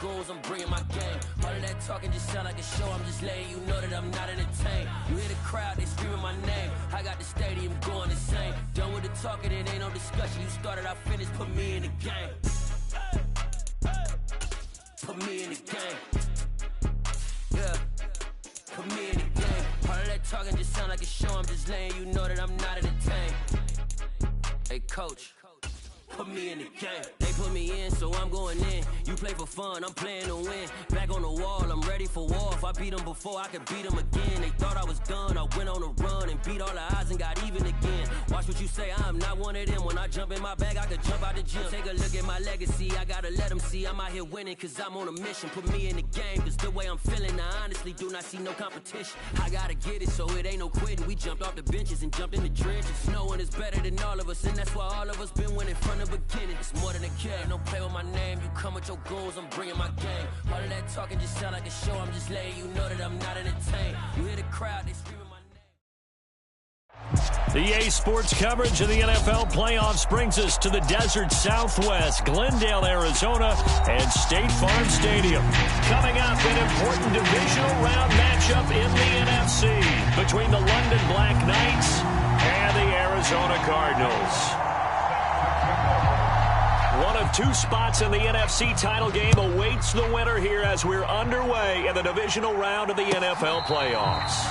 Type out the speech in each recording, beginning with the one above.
goals, I'm bringing my game. All of that talking just sound like a show. I'm just letting you know that I'm not entertained. You hear the crowd, they screaming my name. I got the stadium going insane. Done with the talking, it ain't no discussion. You started, I finished, put me in the game. Put me in the game. Yeah. Put me in the game. All of that talking just sound like a show. I'm just letting you know that I'm not entertained. Hey, coach. Put me in the game. They put me in, so I'm going in. You play for fun, I'm playing to win. Back on the wall, I'm ready for war. If I beat them before, I could beat them again. They thought I was done, I went on a run and beat all the odds and got even again. Watch what you say, I'm not one of them. When I jump in my bag, I could jump out the gym. Take a look at my legacy, I gotta let them see I'm out here winning, cause I'm on a mission. Put me in the game, cause the way I'm feeling, I honestly do not see no competition. I gotta get it, so it ain't no quitting. We jumped off the benches and jumped in the trenches. No one is better than all of us, and that's why all of us been winning from the beginning. It's more than a game, don't play with my name. You come with your goals, I'm bringing my game. All of that talking just sound like a show. I'm just letting you know that I'm not entertained. You hear the crowd, they screaming my name. The EA Sports coverage of the NFL playoffs brings us to the desert Southwest, Glendale, Arizona, and State Farm Stadium. Coming up, an important divisional round matchup in the NFC between the London Black Knights and the Arizona Cardinals. One of two spots in the NFC title game awaits the winner here as we're underway in the divisional round of the NFL playoffs.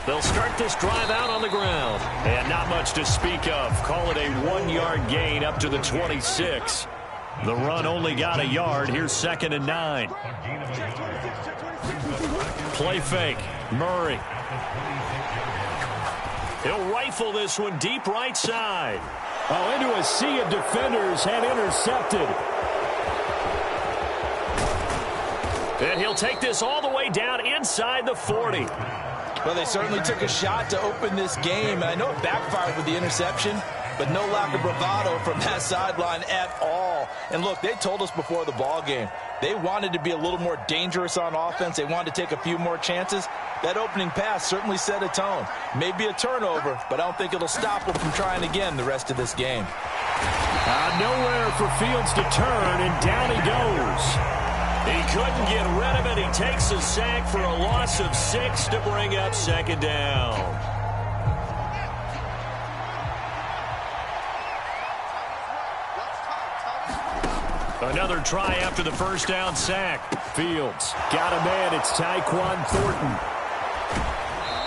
They'll start this drive out on the ground. And not much to speak of. Call it a 1-yard gain up to the 26. The run only got a yard. Here's 2nd and 9. Play fake. Murray. He'll rifle this one deep right side. Oh, into a sea of defenders and intercepted. And he'll take this all the way down inside the 40. Well, they certainly took a shot to open this game. I know it backfired with the interception, but no lack of bravado from that sideline at all. And look, they told us before the ball game, they wanted to be a little more dangerous on offense. They wanted to take a few more chances. That opening pass certainly set a tone. Maybe a turnover, but I don't think it'll stop them from trying again the rest of this game. Nowhere for Fields to turn, and down he goes. He couldn't get rid of it. He takes a sack for a loss of 6 to bring up 2nd down. Another try after the first down sack. Fields got a man. It's Tyquan Thornton.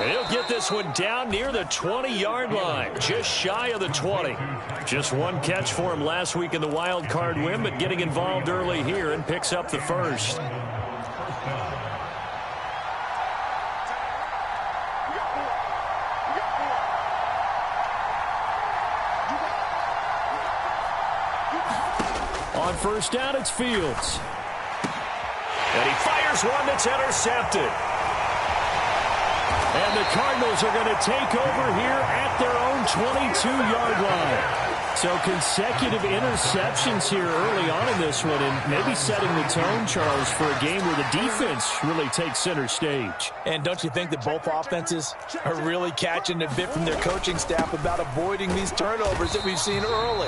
He'll get this one down near the 20-yard line, just shy of the 20. Just one catch for him last week in the wild card win, but getting involved early here and picks up the first. On first down, it's Fields. And he fires one that's intercepted. And the Cardinals are going to take over here at their own 22-yard line. So consecutive interceptions here early on in this one, and maybe setting the tone, Charles, for a game where the defense really takes center stage. And don't you think that both offenses are really catching a bit from their coaching staff about avoiding these turnovers that we've seen early?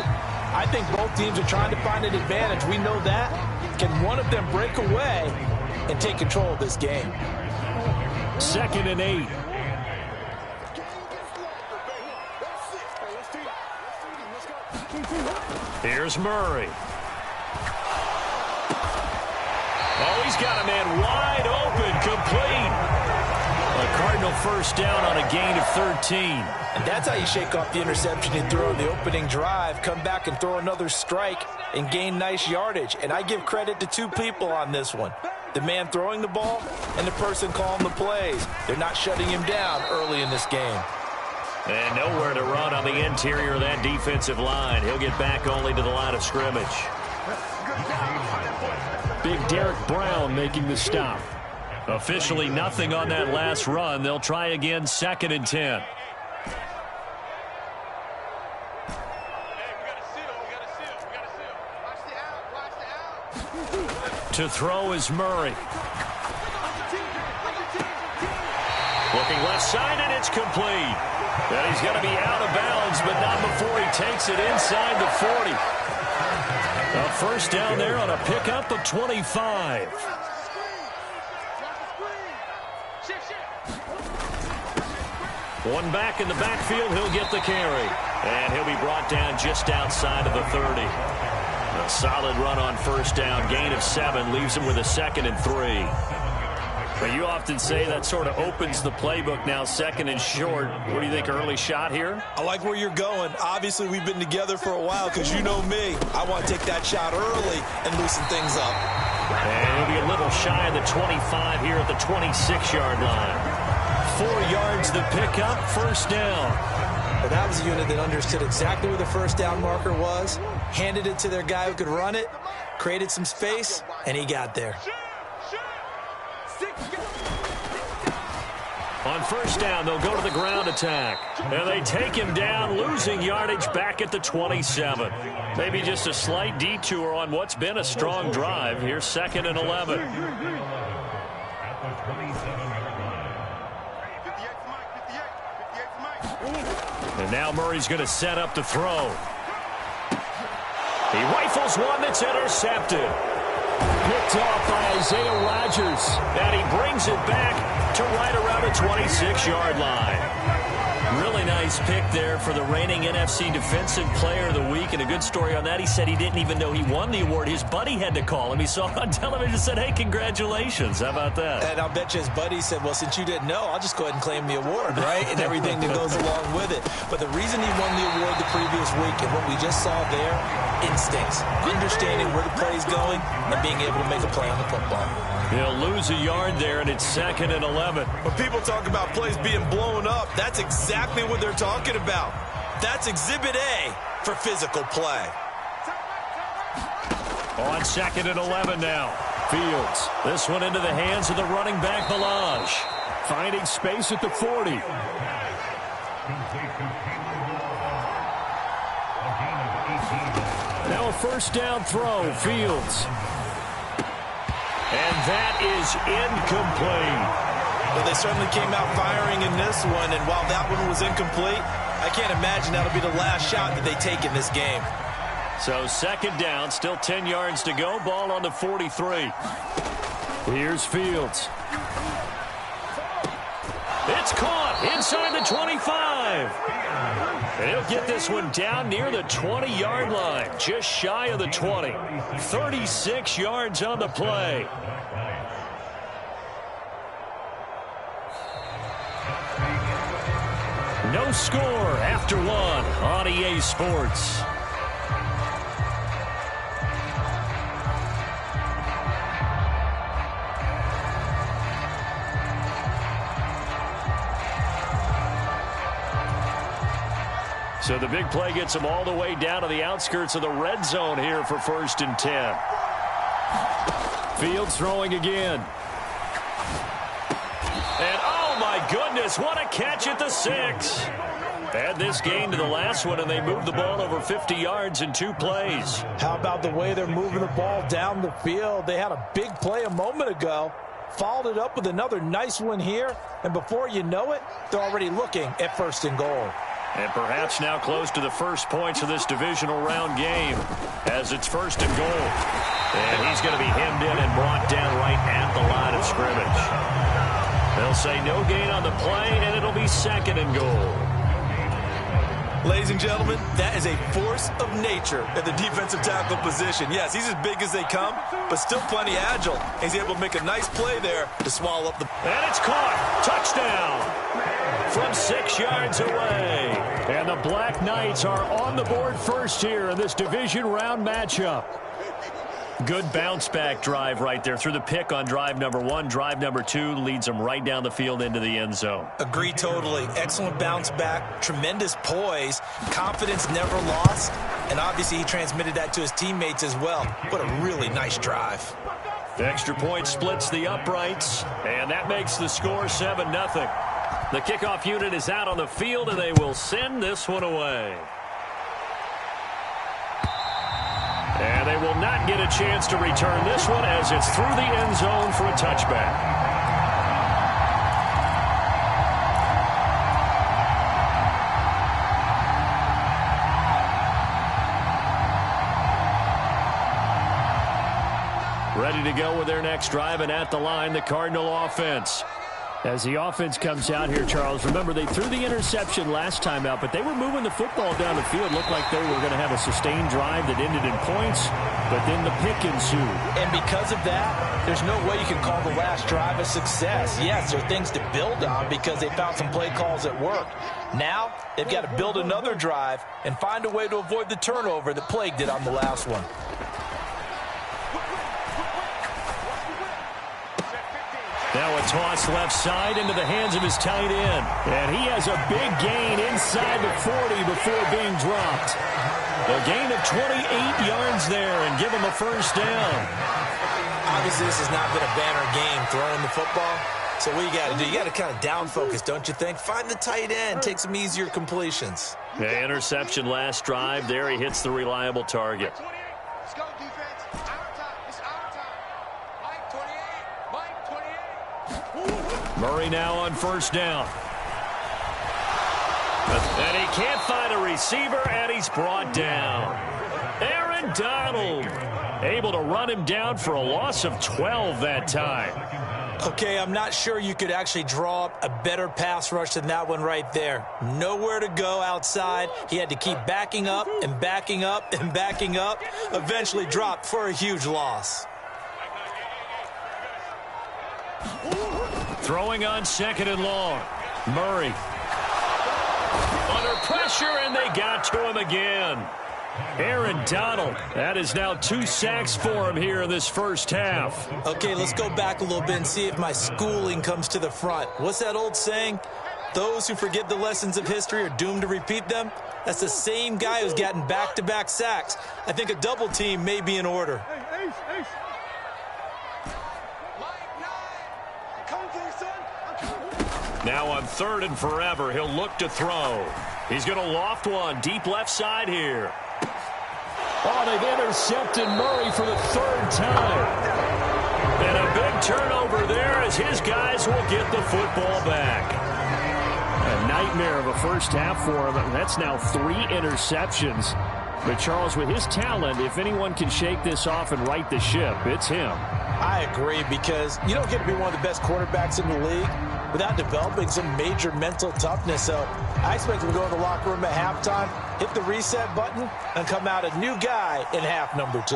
I think both teams are trying to find an advantage. We know that. Can one of them break away and take control of this game? 2nd and 8. Here's Murray. Oh, he's got a man wide open, complete. A Cardinal first down on a gain of 13. And that's how you shake off the interception you throw in the opening drive, come back and throw another strike and gain nice yardage. And I give credit to two people on this one. The man throwing the ball and the person calling the plays. They're not shutting him down early in this game. And nowhere to run on the interior of that defensive line. He'll get back only to the line of scrimmage. Big Derek Brown making the stop. Officially nothing on that last run. They'll try again, 2nd and 10. To throw is Murray. Looking left side, and it's complete. And he's going to be out of bounds, but not before he takes it inside the 40. A first down there on a pickup of 25. One back in the backfield, he'll get the carry. And he'll be brought down just outside of the 30. A solid run on first down, gain of 7, leaves him with a 2nd and 3. But you often say that sort of opens the playbook now, 2nd and short. What do you think, early shot here? I like where you're going. Obviously, we've been together for a while because you know me. I want to take that shot early and loosen things up. And he'll be a little shy of the 25 here at the 26-yard line. 4 yards the pickup, first down. Well, that was a unit that understood exactly where the first down marker was, handed it to their guy who could run it, created some space, and he got there. On first down, they'll go to the ground attack. And they take him down, losing yardage back at the 27. Maybe just a slight detour on what's been a strong drive. Here's 2nd and 11. And now Murray's going to set up the throw. He rifles one that's intercepted. Picked off by Isaiah Rodgers. And he brings it back to right around the 26-yard line. Really nice pick there for the reigning NFC Defensive Player of the Week. And a good story on that, he said he didn't even know he won the award. His buddy had to call him. He saw it on television and said, hey, congratulations. How about that? And I'll bet you his buddy said, well, since you didn't know, I'll just go ahead and claim the award, right? And everything that goes along with it. But the reason he won the award the previous week and what we just saw there, instincts, understanding where the play is going and being able to make a play on the football. He'll lose a yard there, and it's 2nd and 11. When people talk about plays being blown up, that's exactly what they're talking about. That's Exhibit A for physical play. On 2nd and 11 now. Fields. This one into the hands of the running back, Balaj. Finding space at the 40. Now a first down throw. Fields. And that is incomplete. Well, they certainly came out firing in this one, and while that one was incomplete, I can't imagine that'll be the last shot that they take in this game. So 2nd down, still 10 yards to go. Ball on the 43. Here's Fields. It's caught inside the 25. And he'll get this one down near the 20-yard line, just shy of the 20. 36 yards on the play. No score after 1 on EA Sports. So the big play gets them all the way down to the outskirts of the red zone here for 1st and 10. Fields throwing again. And oh my goodness, what a catch at the 6. Add this game to the last one, and they moved the ball over 50 yards in 2 plays. How about the way they're moving the ball down the field? They had a big play a moment ago, followed it up with another nice one here, and before you know it, they're already looking at 1st and goal. And perhaps now close to the first points of this divisional round game as it's 1st and goal. And he's going to be hemmed in and brought down right at the line of scrimmage. They'll say no gain on the play, and it'll be 2nd and goal. Ladies and gentlemen, that is a force of nature at the defensive tackle position. Yes, he's as big as they come, but still plenty agile. He's able to make a nice play there to swallow up the... And it's caught. Touchdown from 6 yards away. And the Black Knights are on the board first here in this division round matchup. Good bounce-back drive right there through the pick on drive number 1. Drive number 2 leads them right down the field into the end zone. Agree totally. Excellent bounce-back, tremendous poise, confidence never lost, and obviously he transmitted that to his teammates as well. What a really nice drive. Extra point splits the uprights, and that makes the score 7-0. The kickoff unit is out on the field, and they will send this one away. And they will not get a chance to return this one as it's through the end zone for a touchback. Ready to go with their next drive, and at the line, the Cardinal offense. As the offense comes out here, Charles, remember they threw the interception last time out, but they were moving the football down the field. Looked like they were going to have a sustained drive that ended in points, but then the pick ensued. And because of that, there's no way you can call the last drive a success. Yes, there are things to build on because they found some play calls that worked. Now, they've got to build another drive and find a way to avoid the turnover that plagued it on the last one. Now a toss left side into the hands of his tight end. And he has a big gain inside the 40 before being dropped. A gain of 28 yards there and give him a first down. Obviously, this has not been a banner game throwing the football. So what you got to do, you got to kind of down focus, don't you think? Find the tight end, take some easier completions. The interception last drive. There he hits the reliable target. Let's go, defense. Our time. It's our time. Mike 28. Mike 28. Murray now on first down. And he can't find a receiver, and he's brought down. Aaron Donald able to run him down for a loss of 12 that time. Okay, I'm not sure you could actually draw up a better pass rush than that one right there. Nowhere to go outside. He had to keep backing up and backing up and backing up. Eventually dropped for a huge loss. Throwing on second and long. Murray. Under pressure, and they got to him again. Aaron Donald. That is now 2 sacks for him here in this first half. Okay, let's go back a little bit and see if my schooling comes to the front. What's that old saying? Those who forget the lessons of history are doomed to repeat them. That's the same guy who's gotten back-to-back sacks. I think a double team may be in order. Now on 3rd and forever, he'll look to throw. He's going to loft one deep left side here. Oh, they've intercepted Murray for the 3rd time. And a big turnover there as his guys will get the football back. A nightmare of a first half for him. That's now 3 interceptions. But Charles, with his talent, if anyone can shake this off and right the ship, it's him. I agree, because you don't get to be one of the best quarterbacks in the league without developing some major mental toughness. So I expect him to go in the locker room at halftime, hit the reset button, and come out a new guy in half number 2.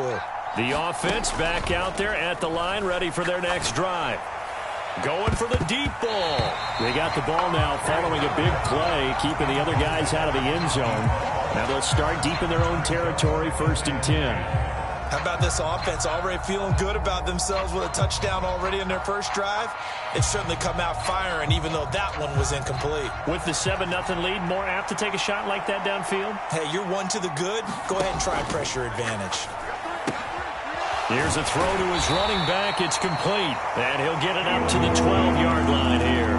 The offense back out there at the line, ready for their next drive. Going for the deep ball. They got the ball now following a big play, keeping the other guys out of the end zone. Now they'll start deep in their own territory, 1st and 10. How about this offense already feeling good about themselves with a touchdown already in their first drive? They've certainly come out firing, even though that one was incomplete. With the 7-0 lead, more apt to take a shot like that downfield? Hey, you're one to the good. Go ahead and try a pressure advantage. Here's a throw to his running back. It's complete. And he'll get it up to the 12-yard line here.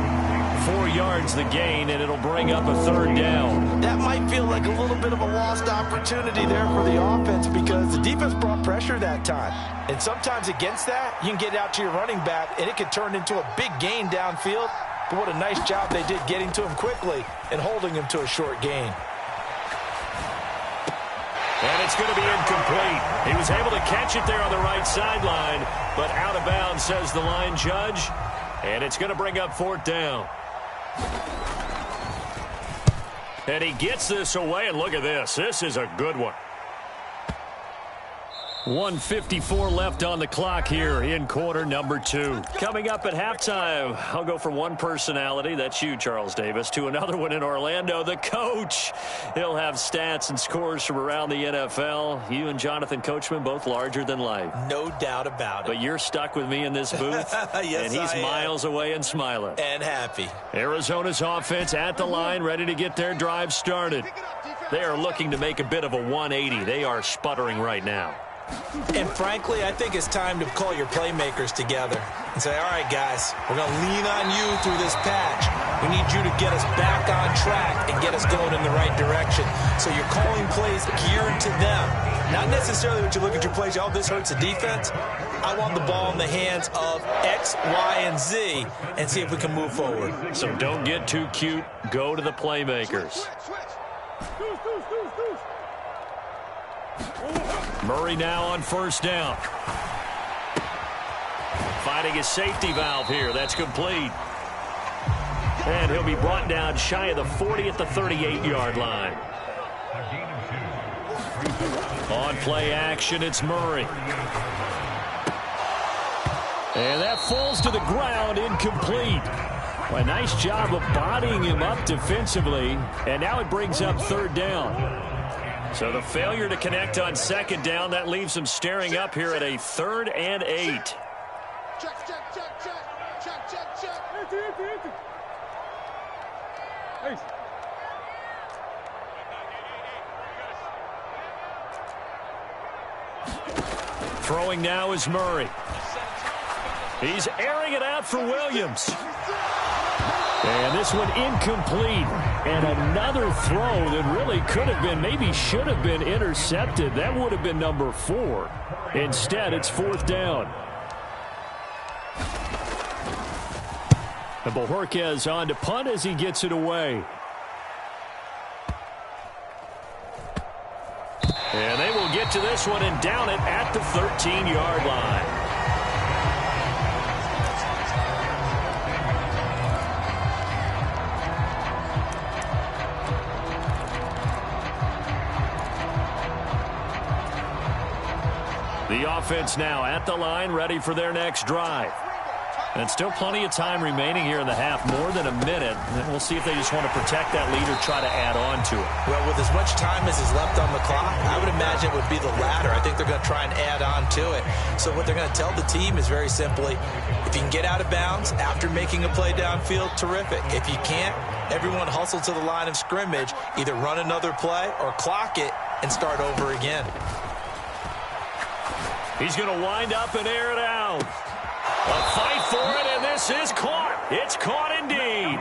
4 yards the gain, and it'll bring up a 3rd down. That might feel like a little bit of a lost opportunity there for the offense, because the defense brought pressure that time. And sometimes against that, you can get out to your running back, and it can turn into a big gain downfield. But what a nice job they did getting to him quickly and holding him to a short gain. And it's going to be incomplete. He was able to catch it there on the right sideline, but out of bounds, says the line judge. And it's going to bring up 4th down. And he gets this away, and look at this. This is a good one. 1:54 left on the clock here in quarter number 2. Coming up at halftime, I'll go from one personality, that's you, Charles Davis, to another one in Orlando, the coach. He'll have stats and scores from around the NFL. You and Jonathan Coachman, both larger than life. No doubt about it. But you're stuck with me in this booth, yes, and he's miles away and smiling. And happy. Arizona's offense at the line, ready to get their drive started. They are looking to make a bit of a 180. They are sputtering right now. And frankly, I think it's time to call your playmakers together and say, all right, guys, we're going to lean on you through this patch. We need you to get us back on track and get us going in the right direction. So you're calling plays geared to them. Not necessarily when you look at your plays, oh, this hurts the defense. I want the ball in the hands of X, Y, and Z and see if we can move forward. So don't get too cute. Go to the playmakers. Murray now on first down. Finding his safety valve here. That's complete. And he'll be brought down shy of the 40 at the 38-yard line. On play action, it's Murray. And that falls to the ground, incomplete. A nice job of bodying him up defensively. And now it brings up third down. So the failure to connect on second down, that leaves them staring up here at a 3rd and 8. Check, check, check, check, check, check, check. Throwing now is Murray. He's airing it out for Williams. And this one incomplete. And another throw that really could have been, maybe should have been intercepted. That would have been number 4. Instead, it's 4th down. And Bojorquez on to punt as he gets it away. And they will get to this one and down it at the 13-yard line. The offense now at the line, ready for their next drive. And still plenty of time remaining here in the half, more than a minute. And we'll see if they just want to protect that lead or try to add on to it. Well, with as much time as is left on the clock, I would imagine it would be the latter. I think they're going to try and add on to it. So what they're going to tell the team is very simply, if you can get out of bounds after making a play downfield, terrific. If you can't, everyone hustle to the line of scrimmage, either run another play or clock it and start over again. He's going to wind up and air it out. A fight for it, and this is caught. It's caught indeed.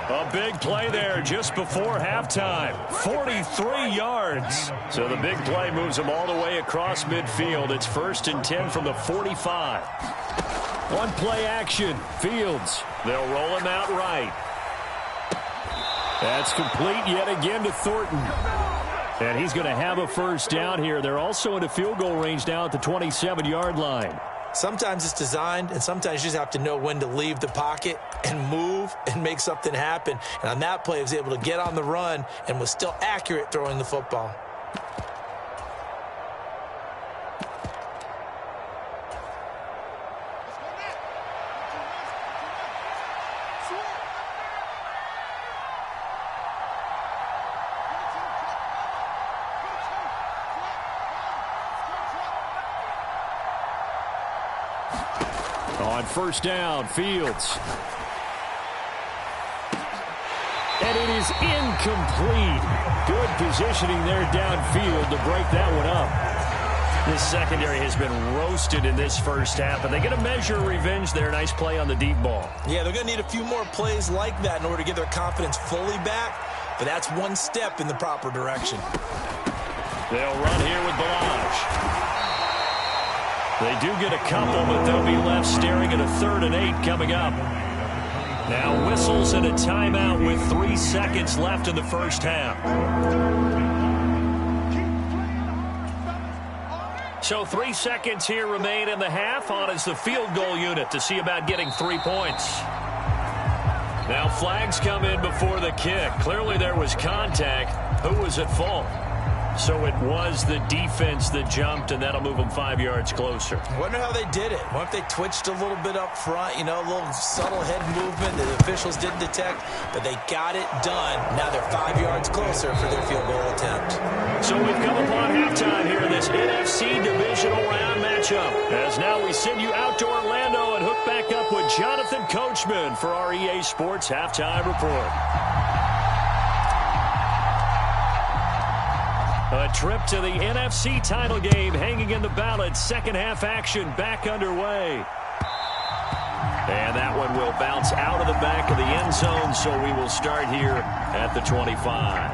A big play there just before halftime. 43 yards. So the big play moves them all the way across midfield. It's 1st and 10 from the 45. On play action, Fields. They'll roll him out right. That's complete yet again to Thornton. And he's going to have a first down here. They're also into field goal range now at the 27-yard line. Sometimes it's designed, and sometimes you just have to know when to leave the pocket and move and make something happen. And on that play, he was able to get on the run and was still accurate throwing the football. On first down, Fields. And it is incomplete. Good positioning there downfield to break that one up. This secondary has been roasted in this first half, and they get a measure of revenge there. Nice play on the deep ball. Yeah, they're going to need a few more plays like that in order to get their confidence fully back, but that's one step in the proper direction. They'll run here with Balaj. They do get a couple, but they'll be left staring at a 3rd and 8 coming up. Now whistles and a timeout with 3 seconds left in the first half. So 3 seconds here remain in the half. On is the field goal unit to see about getting 3 points. Now flags come in before the kick. Clearly there was contact. Who was at fault? So it was the defense that jumped, and that'll move them 5 yards closer. I wonder how they did it. What if they twitched a little bit up front, you know, a little subtle head movement that the officials didn't detect, but they got it done. Now they're 5 yards closer for their field goal attempt. So we've come upon halftime here in this NFC Divisional Round matchup. As now we send you out to Orlando and hook back up with Jonathan Coachman for our EA Sports Halftime Report. A trip to the NFC title game hanging in the balance. Second half action back underway. And that one will bounce out of the back of the end zone, so we will start here at the 25.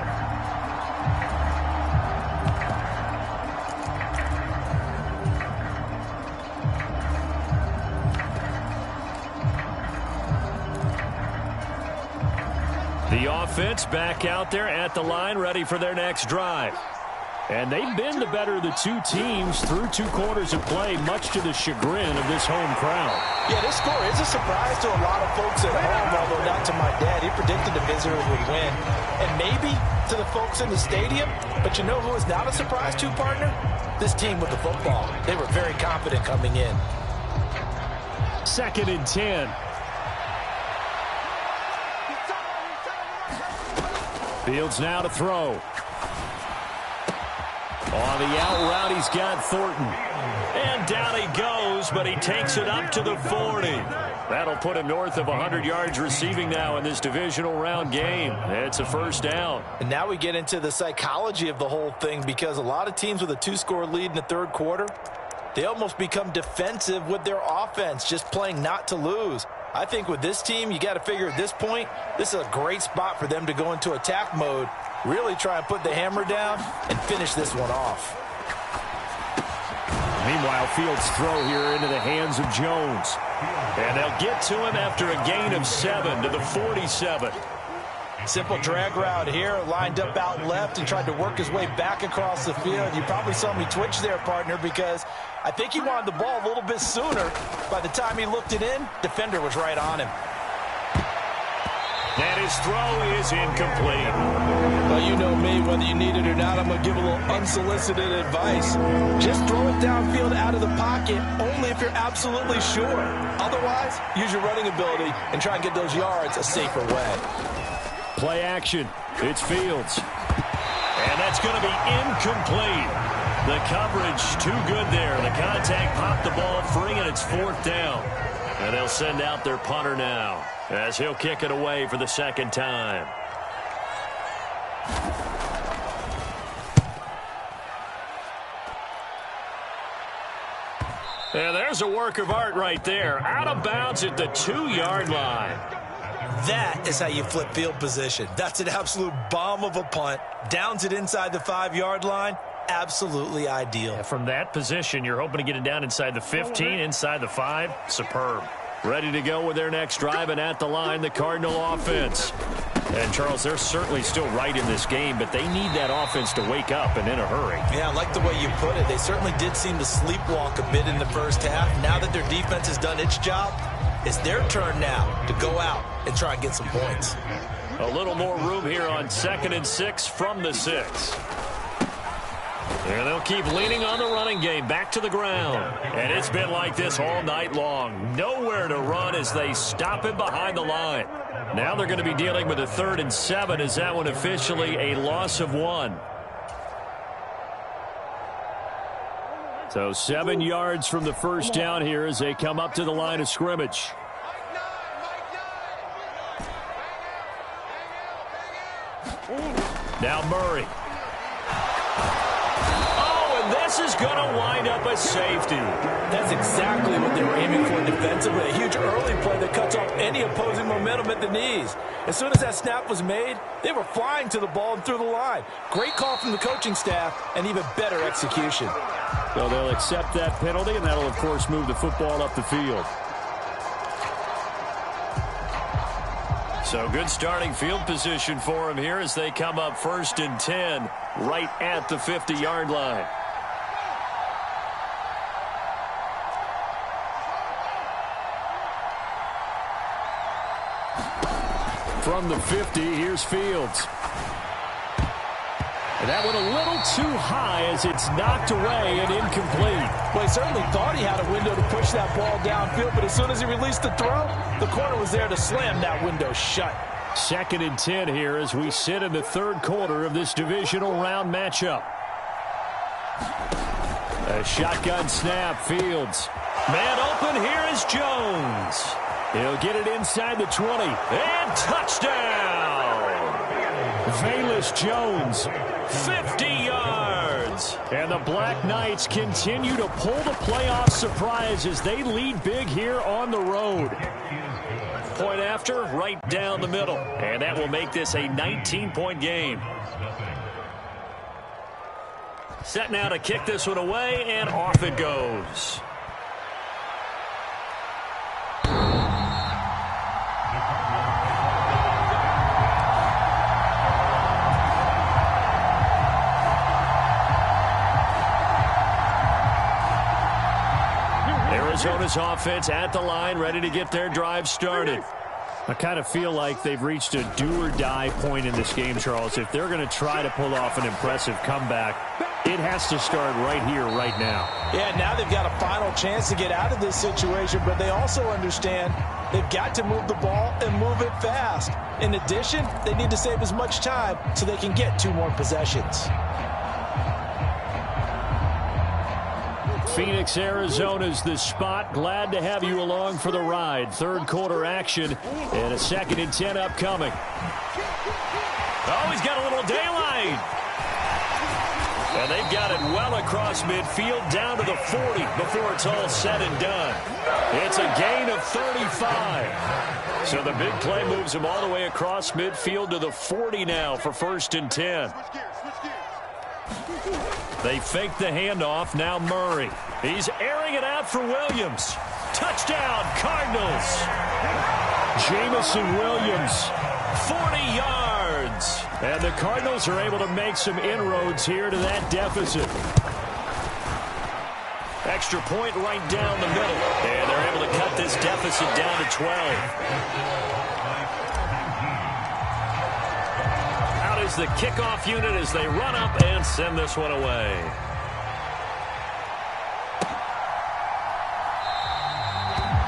The offense back out there at the line, ready for their next drive. And they've been the better of the two teams through 2 quarters of play, much to the chagrin of this home crowd. Yeah, this score is a surprise to a lot of folks at home, although not to my dad. He predicted the visitors would win. And maybe to the folks in the stadium. But you know who is not a surprise to, partner? This team with the football. They were very confident coming in. 2nd and 10. Fields now to throw. On the out route, he's got Thornton. And down he goes, but he takes it up to the 40. That'll put him north of 100 yards receiving now in this divisional round game. It's a first down. And now we get into the psychology of the whole thing, because a lot of teams with a 2-score lead in the 3rd quarter, they almost become defensive with their offense, just playing not to lose. I think with this team, you got to figure at this point, this is a great spot for them to go into attack mode, really try and put the hammer down and finish this one off. Meanwhile, Fields' throw here into the hands of Jones. And they'll get to him after a gain of 7 to the 47. Simple drag route here, lined up out left and tried to work his way back across the field. You probably saw me twitch there, partner, because I think he wanted the ball a little bit sooner. By the time he looked it in, defender was right on him. And his throw is incomplete. Well, you know me, whether you need it or not, I'm going to give a little unsolicited advice. Just throw it downfield out of the pocket, only if you're absolutely sure. Otherwise, use your running ability and try and get those yards a safer way. Play action. It's Fields. And that's going to be incomplete. The coverage too good there. The contact popped the ball free, and it's 4th down. And they'll send out their punter now, as he'll kick it away for the 2nd time. And there's a work of art right there. Out of bounds at the 2-yard line. That is how you flip field position. That's an absolute bomb of a punt. Downs it inside the 5-yard line. Absolutely ideal. Yeah, from that position, you're hoping to get it down inside the 15, inside the 5. Superb. Ready to go with their next drive, and at the line, the Cardinal offense. And, Charles, they're certainly still right in this game, but they need that offense to wake up and in a hurry. Yeah, I like the way you put it. They certainly did seem to sleepwalk a bit in the first half. Now that their defense has done its job, it's their turn now to go out and try and get some points. A little more room here on 2nd and 6 from the 6. And they'll keep leaning on the running game, back to the ground. And it's been like this all night long. Nowhere to run as they stop him behind the line. Now they're going to be dealing with a 3rd and 7 as that one officially a loss of 1. So 7 yards from the first down here as they come up to the line of scrimmage. Now Murray. This is going to wind up a safety. That's exactly what they were aiming for defensively. A huge early play that cuts off any opposing momentum at the knees. As soon as that snap was made, they were flying to the ball and through the line. Great call from the coaching staff and even better execution. So they'll accept that penalty, and that'll, of course, move the football up the field. So good starting field position for them here as they come up 1st and 10 right at the 50-yard line. From the 50, here's Fields. And that one a little too high as it's knocked away and incomplete. Well, he certainly thought he had a window to push that ball downfield, but as soon as he released the throw, the corner was there to slam that window shut. 2nd and 10 here as we sit in the 3rd quarter of this divisional round matchup. A shotgun snap, Fields. Man open, here is Jones. He'll get it inside the 20. And touchdown! Velus Jones, 50 yards. Fields. And the Black Knights continue to pull the playoff surprise as they lead big here on the road. Point after, right down the middle. And that will make this a 19-point game. Set now to kick this one away, and off it goes. Arizona's offense at the line, ready to get their drive started. I kind of feel like they've reached a do-or-die point in this game, Charles. If they're going to try to pull off an impressive comeback, it has to start right here, right now. Yeah, now they've got a final chance to get out of this situation, but they also understand they've got to move the ball and move it fast. In addition, they need to save as much time so they can get 2 more possessions. Phoenix, Arizona's the spot. Glad to have you along for the ride. Third quarter action and a 2nd and 10 upcoming. Oh, he's got a little daylight. And they've got it well across midfield down to the 40 before it's all said and done. It's a gain of 35. So the big play moves him all the way across midfield to the 40 now for 1st and 10. They fake the handoff. Now Murray. He's airing it out for Williams. Touchdown, Cardinals. Jamison Williams, 40 yards. And the Cardinals are able to make some inroads here to that deficit. Extra point right down the middle. And they're able to cut this deficit down to 12. The kickoff unit as they run up and send this one away.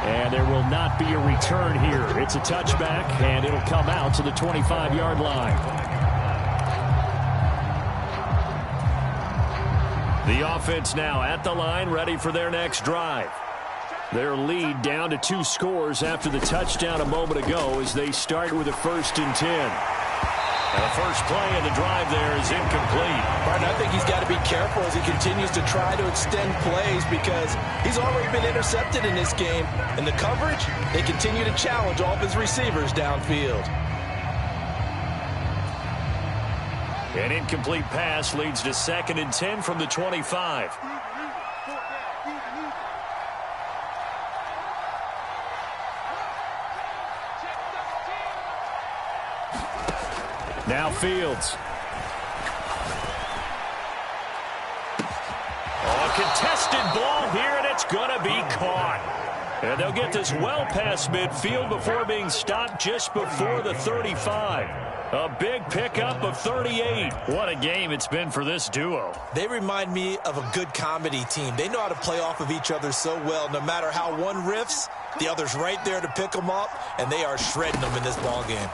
And there will not be a return here. It's a touchback, and it'll come out to the 25-yard line. The offense now at the line, ready for their next drive. Their lead down to 2 scores after the touchdown a moment ago as they start with a 1st and 10. And the first play of the drive there is incomplete. Martin, I think he's got to be careful as he continues to try to extend plays because he's already been intercepted in this game. And the coverage, they continue to challenge all of his receivers downfield. An incomplete pass leads to 2nd and 10 from the 25. Now Fields. Oh, contested ball here, and it's going to be caught. And they'll get this well past midfield before being stopped just before the 35. A big pickup of 38. What a game it's been for this duo. They remind me of a good comedy team. They know how to play off of each other so well. No matter how one riffs, the other's right there to pick them up, and they are shredding them in this ball game.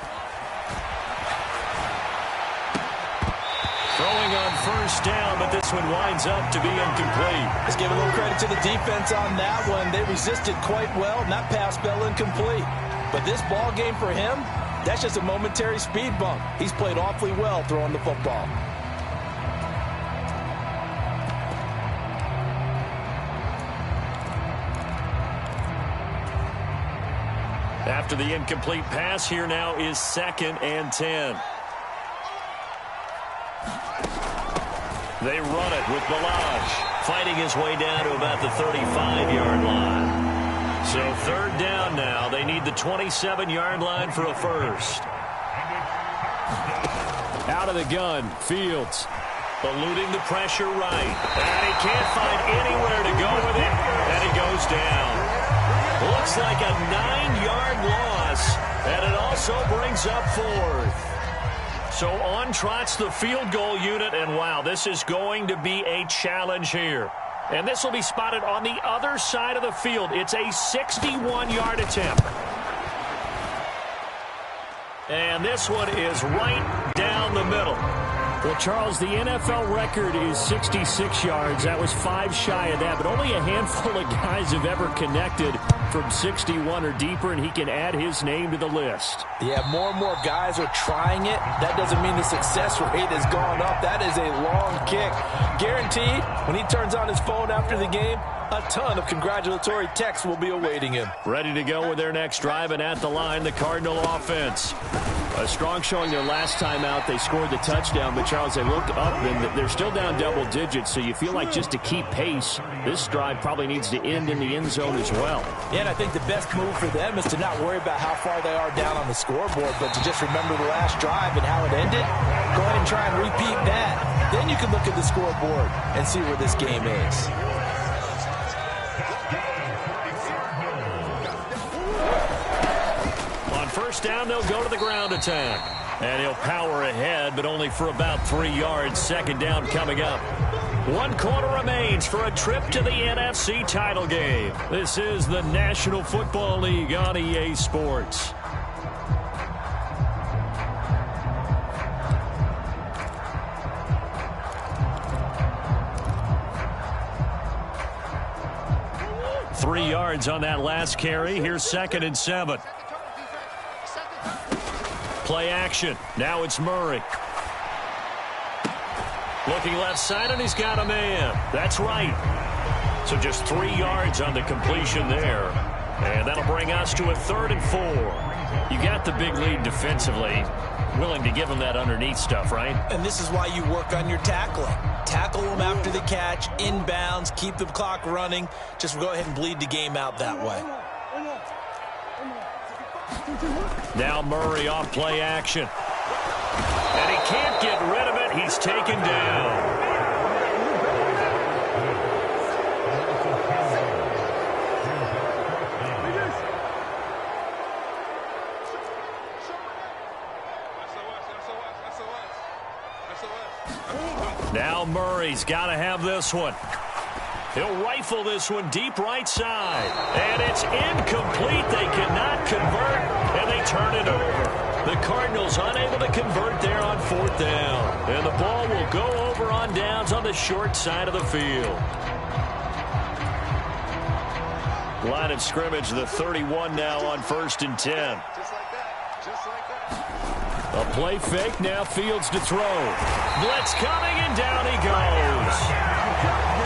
Throwing on 1st down, but this one winds up to be incomplete. Let's give a little credit to the defense on that one. They resisted quite well, and that pass fell incomplete. But this ball game for him, that's just a momentary speed bump. He's played awfully well throwing the football. After the incomplete pass, here now is 2nd and 10. They run it with Balaj, fighting his way down to about the 35-yard line. So 3rd down now. They need the 27-yard line for a 1st. Out of the gun, Fields. Eluding the pressure right. And he can't find anywhere to go with it. And he goes down. Looks like a 9-yard loss. And it also brings up 4th. So on trots the field goal unit, and wow, this is going to be a challenge here. And this will be spotted on the other side of the field. It's a 61-yard attempt. And this one is right down the middle. Well, Charles, the NFL record is 66 yards. That was 5 shy of that, but only a handful of guys have ever connected from 61 or deeper, and he can add his name to the list. Yeah, more and more guys are trying it. That doesn't mean the success rate has gone up. That is a long kick. Guaranteed, when he turns on his phone after the game, a ton of congratulatory texts will be awaiting him. Ready to go with their next drive, and at the line, the Cardinal offense. A strong showing their last time out. They scored the touchdown, but, Charles, they looked up, and they're still down double digits, so you feel like just to keep pace, this drive probably needs to end in the end zone as well. Yeah, and I think the best move for them is to not worry about how far they are down on the scoreboard, but to just remember the last drive and how it ended. Go ahead and try and repeat that. Then you can look at the scoreboard and see where this game is. First down, they'll go to the ground attack. And he'll power ahead, but only for about 3 yards. Second down coming up. 1 quarter remains for a trip to the NFC title game. This is the National Football League on EA Sports. Three yards on that last carry. Here's 2nd and 7. Play action. Now it's Murray. Looking left side, and he's got a man. That's right. So just 3 yards on the completion there. And that'll bring us to a 3rd and 4. You got the big lead defensively. Willing to give them that underneath stuff, right? And this is why you work on your tackling. Tackle them after the catch, inbounds, keep the clock running. Just go ahead and bleed the game out that way. Now Murray off play action. And he can't get rid of it. He's taken down. Now Murray's got to have this one. He'll rifle this one deep right side. And it's incomplete. They cannot convert, and they turn it over. The Cardinals unable to convert there on 4th down. And the ball will go over on downs on the short side of the field. Line of scrimmage, the 31 now on 1st and 10. Just like that. Just like that. A play fake, now Fields to throw. Blitz coming, and down he goes.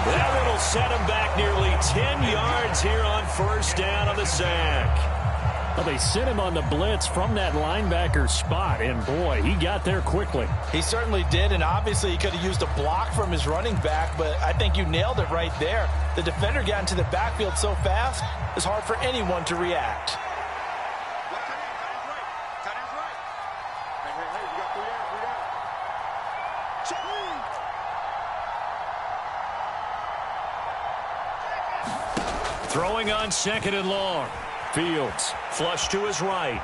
That one will set him back nearly 10 yards here on 1st down on the sack. Well, they sent him on the blitz from that linebacker spot, and boy, he got there quickly. He certainly did, and obviously he could have used a block from his running back, but I think you nailed it right there. The defender got into the backfield so fast, it's hard for anyone to react. Throwing on 2nd and long. Fields flush to his right.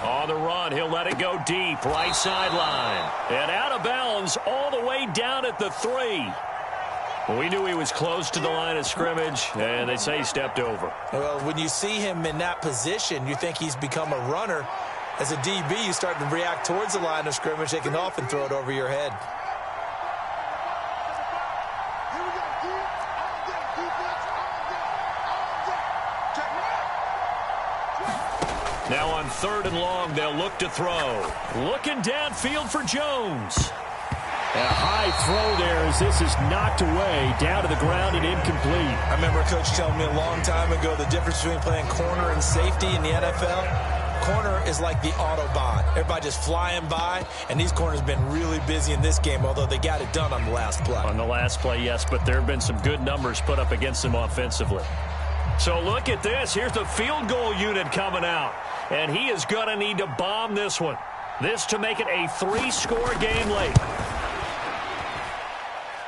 On the run, he'll let it go deep, right sideline. And out of bounds all the way down at the 3. We knew he was close to the line of scrimmage, and they say he stepped over. Well, when you see him in that position, you think he's become a runner. As a DB, you start to react towards the line of scrimmage. They can often throw it over your head. Now on 3rd and long, they'll look to throw. Looking downfield for Jones. And a high throw there as this is knocked away, down to the ground and incomplete. I remember Coach telling me a long time ago the difference between playing corner and safety in the NFL. Corner is like the Autobahn. Everybody just flying by, and these corners have been really busy in this game, although they got it done on the last play. On the last play, yes, but there have been some good numbers put up against them offensively. So look at this. Here's the field goal unit coming out. And he is going to need to bomb this one. This to make it a 3-score game late.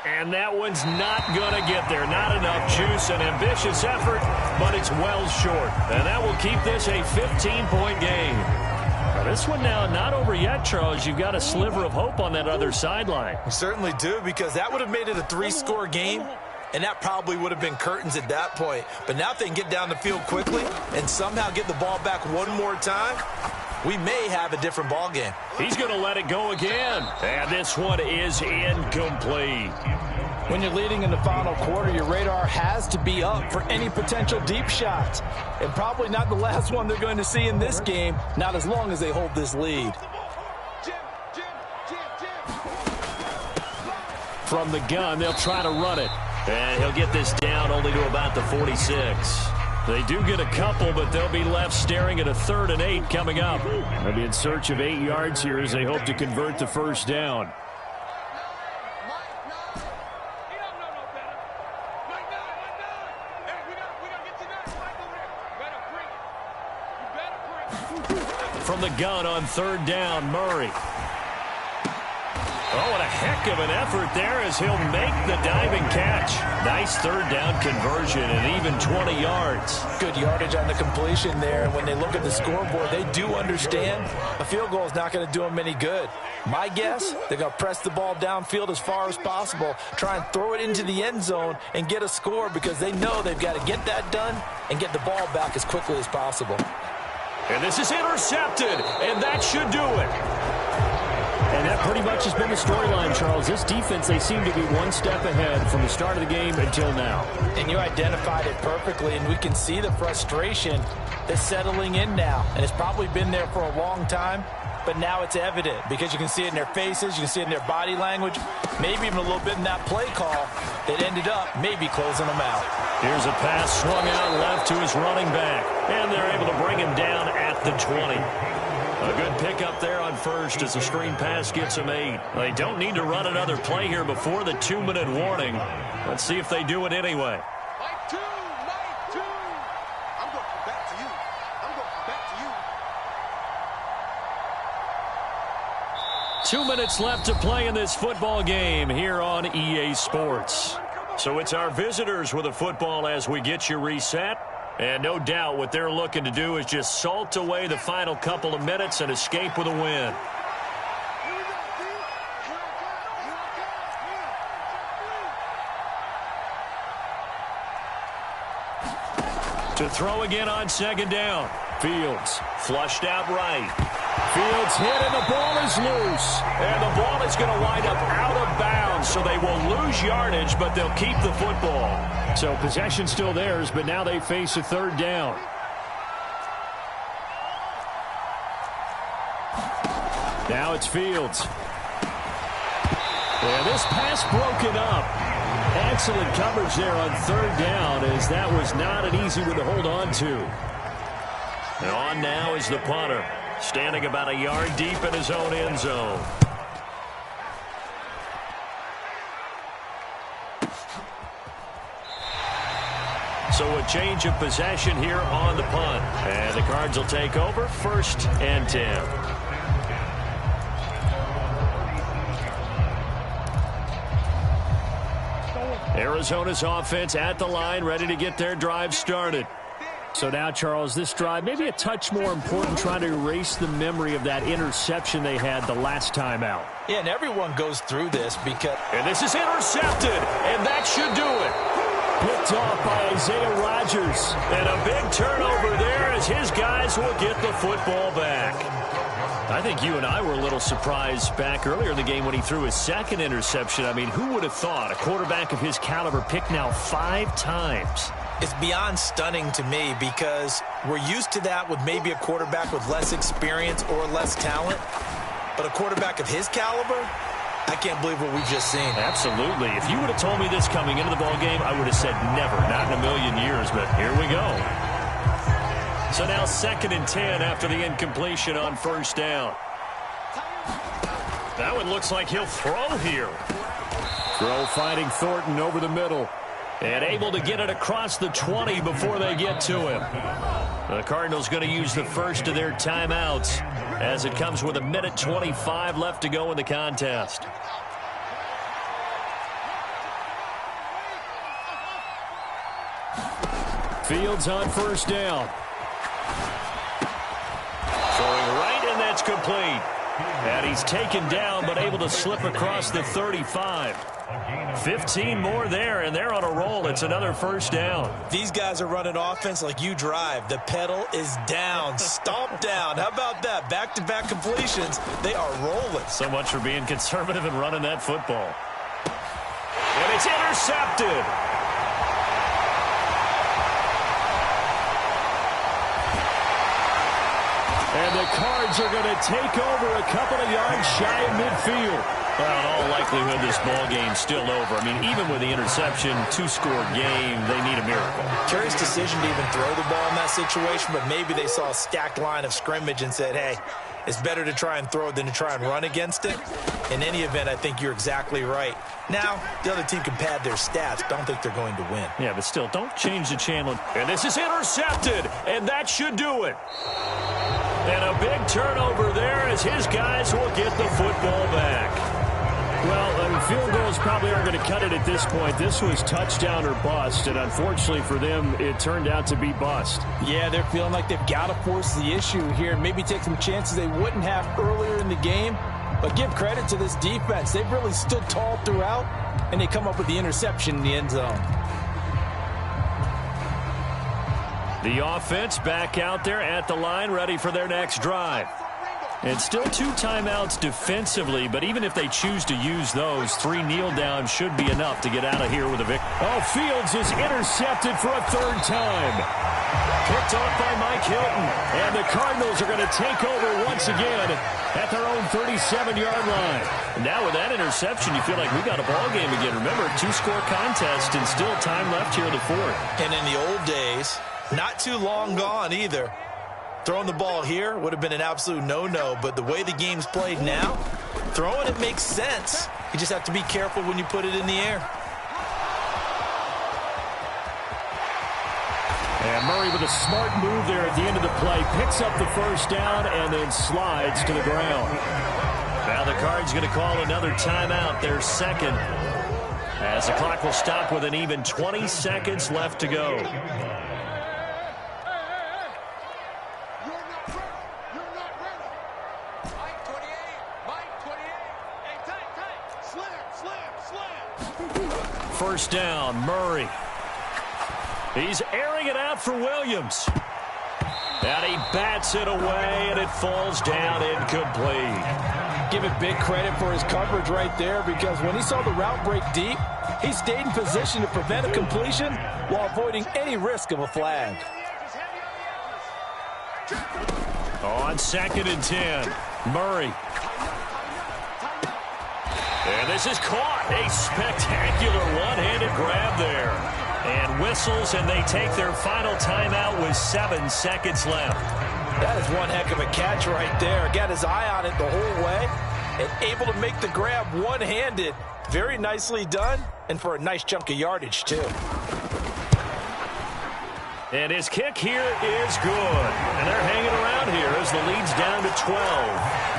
And that one's not going to get there. Not enough juice. An ambitious effort, but it's well short. And that will keep this a 15-point game. Now this one now not over yet, Charles. You've got a sliver of hope on that other sideline. You certainly do, because that would have made it a 3-score game. And that probably would have been curtains at that point. But now if they can get down the field quickly and somehow get the ball back one more time, we may have a different ball game. He's going to let it go again. And this one is incomplete. When you're leading in the final quarter, your radar has to be up for any potential deep shots. And probably not the last one they're going to see in this game, not as long as they hold this lead. From the gun, they'll try to run it. And he'll get this down only to about the 46. They do get a couple, but they'll be left staring at a 3rd and 8 coming up. They'll be in search of 8 yards here as they hope to convert the first down. From the gun on 3rd down, Murray. Oh, and a heck of an effort there as he'll make the diving catch. Nice 3rd down conversion and even 20 yards. Good yardage on the completion there. And when they look at the scoreboard, they do understand a field goal is not going to do them any good. My guess, they're going to press the ball downfield as far as possible, try and throw it into the end zone and get a score because they know they've got to get that done and get the ball back as quickly as possible. And this is intercepted, and that should do it. And that pretty much has been the storyline, Charles. This defense, they seem to be one step ahead from the start of the game until now. And you identified it perfectly, and we can see the frustration that's settling in now. And it's probably been there for a long time, but now it's evident because you can see it in their faces, you can see it in their body language, maybe even a little bit in that play call that ended up maybe closing them out. Here's a pass swung out left to his running back, and they're able to bring him down at the 20. A good pickup there on first as the screen pass gets them 8. They don't need to run another play here before the 2-minute warning. Let's see if they do it anyway. Mike 2. I'm going to come back to you. I'm going to come back to you. 2 minutes left to play in this football game here on EA Sports. So it's our visitors with the football as we get you reset. And no doubt what they're looking to do is just salt away the final couple of minutes and escape with a win. To throw again on 2nd down. Fields flushed out right. Fields hit and the ball is loose. And the ball is going to wind up out of bounds, so they will lose yardage, but they'll keep the football. So possession still theirs, but now they face a 3rd down. Now it's Fields. And this pass broken up. Excellent coverage there on 3rd down, as that was not an easy one to hold on to. And on now is the punter, standing about a yard deep in his own end zone. So a change of possession here on the punt. And the Cards will take over 1st and 10. Arizona's offense at the line, ready to get their drive started. So now, Charles, this drive maybe a touch more important, trying to erase the memory of that interception they had the last time out. Yeah, and everyone goes through this because... And this is intercepted, and that should do it. Picked off by Isaiah Rodgers. And a big turnover there as his guys will get the football back. I think you and I were a little surprised back earlier in the game when he threw his 2nd interception. I mean, who would have thought a quarterback of his caliber picked now 5 times? It's beyond stunning to me because we're used to that with maybe a quarterback with less experience or less talent. But a quarterback of his caliber, I can't believe what we've just seen. Absolutely. If you would have told me this coming into the ball game, I would have said never, not in a million years, but here we go. So now 2nd and 10 after the incompletion on 1st down. That one looks like he'll throw here. Throw finding Thornton over the middle. And able to get it across the 20 before they get to him. The Cardinals going to use the first of their timeouts as it comes with 1:25 left to go in the contest. Fields on 1st down. Throwing right, and that's complete. And he's taken down, but able to slip across the 35. 15 more there, and they're on a roll. It's another 1st down. These guys are running offense like you drive. The pedal is down, stomp down. How about that? Back-to-back completions. They are rolling. So much for being conservative and running that football. And It's intercepted. And the Cards are going to take over a couple of yards shy of midfield. Well, in all likelihood, this ball game's still over. I mean, even with the interception, two-score game, they need a miracle. Curious decision to even throw the ball in that situation, but maybe they saw a stacked line of scrimmage and said, hey, it's better to try and throw than to try and run against it. In any event, I think you're exactly right. Now, the other team can pad their stats. Don't think they're going to win. Yeah, but still, don't change the channel. And this is intercepted, and that should do it. And a big turnover there as his guys will get the football back. Well, field goals probably aren't going to cut it at this point. This was touchdown or bust, and unfortunately for them, it turned out to be bust. Yeah, they're feeling like they've got to force the issue here and maybe take some chances they wouldn't have earlier in the game. But give credit to this defense. They've really stood tall throughout, and they come up with the interception in the end zone. The offense back out there at the line, ready for their next drive. And still 2 timeouts defensively, but even if they choose to use those, 3 kneel downs should be enough to get out of here with a victory. Oh, Fields is intercepted for a 3rd time. Picked off by Mike Hilton. And the Cardinals are going to take over once again at their own 37-yard line. And now with that interception, you feel like we got a ball game again. Remember, 2-score contest and still time left here in the 4th. And in the old days, not too long gone either, throwing the ball here would have been an absolute no-no, but the way the game's played now, throwing it makes sense. You just have to be careful when you put it in the air. And Murray with a smart move there at the end of the play, picks up the 1st down and then slides to the ground. Now the Cards going to call another timeout, their 2nd, as the clock will stop with an even 20 seconds left to go. First down, Murray. He's airing it out for Williams. And he bats it away, and it falls down incomplete. Give it big credit for his coverage right there, because when he saw the route break deep, he stayed in position to prevent a completion while avoiding any risk of a flag. On 2nd and 10, Murray. And this is caught. A spectacular one-handed grab there. And whistles, and they take their final timeout with 7 seconds left. That is one heck of a catch right there. Got his eye on it the whole way and able to make the grab one-handed. Very nicely done, and for a nice chunk of yardage, too. And his kick here is good. And they're hanging around here as the lead's down to 12.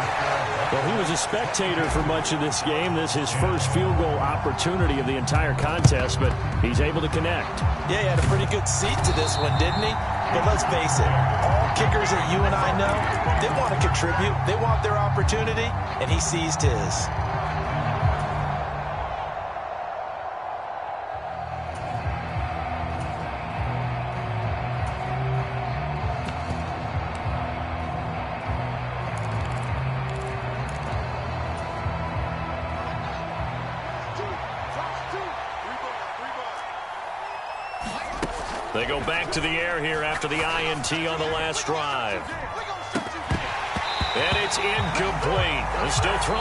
Well, he was a spectator for much of this game. This is his first field goal opportunity of the entire contest, but he's able to connect. Yeah, he had a pretty good seat to this one, didn't he? But let's face it, all kickers that you and I know, they want to contribute. They want their opportunity, and he seized his. They go back to the air here after the INT on the last drive. And it's incomplete. They're still throwing.